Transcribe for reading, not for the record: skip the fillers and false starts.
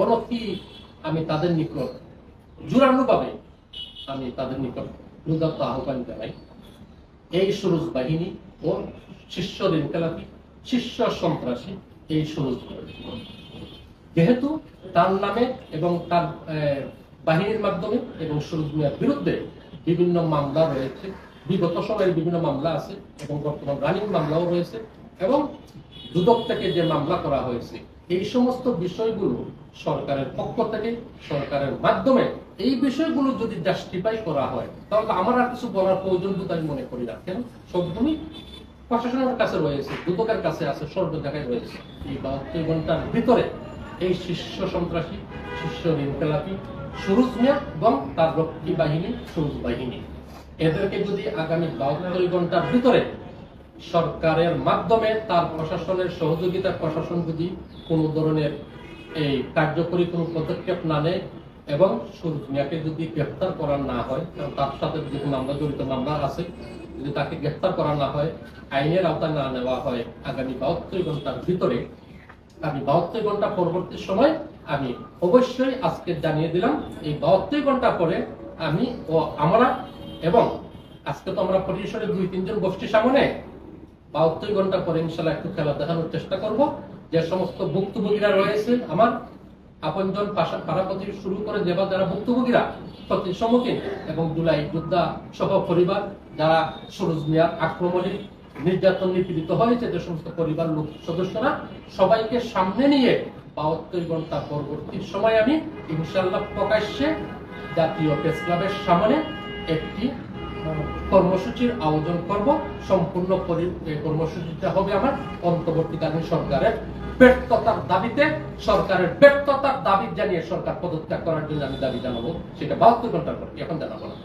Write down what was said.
অনতি আমি তাদের নিকট জোরালোভাবে আমি তাদের নিকট উদাত্ত আহ্বান জানাই, এই সুরুজ বাহিনী ও শীর্ষ ইনকিলাবী শীর্ষ সন্ত্রাসী এই সুরুজ যেহেতু তার নামে এবং তার বাহিনীর মাধ্যমে এবং সুরুজ মিয়ার বিরুদ্ধে বিভিন্ন মামলা রয়েছে, বিগত সময়ের বিভিন্ন মামলা আছে এবং বর্তমান রানিং মামলাও রয়েছে এবং দুদক থেকে যে মামলা করা হয়েছে, এই সমস্ত বিষয়গুলো সরকারের পক্ষ থেকে সরকারের মাধ্যমে এই বিষয়গুলো যদি জাস্টিফাই করা হয় তাহলে আমার আর কিছু বলার প্রয়োজন বোধ আমি মনে করি না। কেন সবগুলি প্রশাসনের কাছে রয়েছে, দুদকের কাছে আছে, সর্ব জায়গায় রয়েছে। এই 72 ঘন্টার ভিতরে এই শীর্ষ সন্ত্রাসী শীর্ষ ইনকিলাবী সুরুজ মিয়া এবং তার রক্ষী বাহিনী সুরুজ বাহিনী এদেরকে যদি আগামী 72 ঘন্টার ভিতরে সরকারের মাধ্যমে তার প্রশাসনের সহযোগিতা প্রশাসন যদি কোনো ধরনের এই কার্যকরী কোনো পদক্ষেপ না নেয় এবং সুরুজ মিয়াকে যদি গ্রেফতার করা না হয়, কারণ তার সাথে যে মামলা জড়িত মামলা আছে, যদি তাকে গ্রেফতার করা না হয়, আইনের আওতায় না নেওয়া হয়, আগামী 72 ঘন্টার ভিতরে আমি 72 ঘন্টা পরবর্তী সময় আমি অবশ্যই আজকে জানিয়ে দিলাম, এই 72 ঘন্টা পরে আমি ও আমরা এবং আজকে তো আমরা পরিসরে 2-3 জন গোষ্ঠীর সামনে 72 ঘন্টা পরে ইনশাআল্লাহ একটু খেলা দেখানোর চেষ্টা করব। যে সমস্ত ভুক্তভোগীরা রয়েছে, আমার আপনজন পাড়াপতি শুরু করে যারা ভুক্তভোগীরা ক্ষতির সম্মুখীন এবং জুলাই যোদ্ধা সহ পরিবার যারা সুরুজ মিয়ার আক্রমণে নির্যাতন নিপীড়িত হয়েছে, যে সমস্ত পরিবার লোক সদস্যরা সবাইকে সামনে নিয়ে 72 ঘন্টা পরবর্তী সময় আমি ইনশাআল্লাহ প্রকাশ্যে জাতীয় প্রেস ক্লাবের সামনে একটি কর্মসূচির আয়োজন করব। সম্পূর্ণ কর্মসূচিটা হবে আমার অন্তর্বর্তীকালীন সরকারের ব্যর্থতার দাবিতে, সরকারের ব্যর্থতার দাবি জানিয়ে সরকার পদত্যাগ করার জন্য আমি দাবি জানাবো। সেটা 72 ঘন্টার পর, এখন জানাবো না।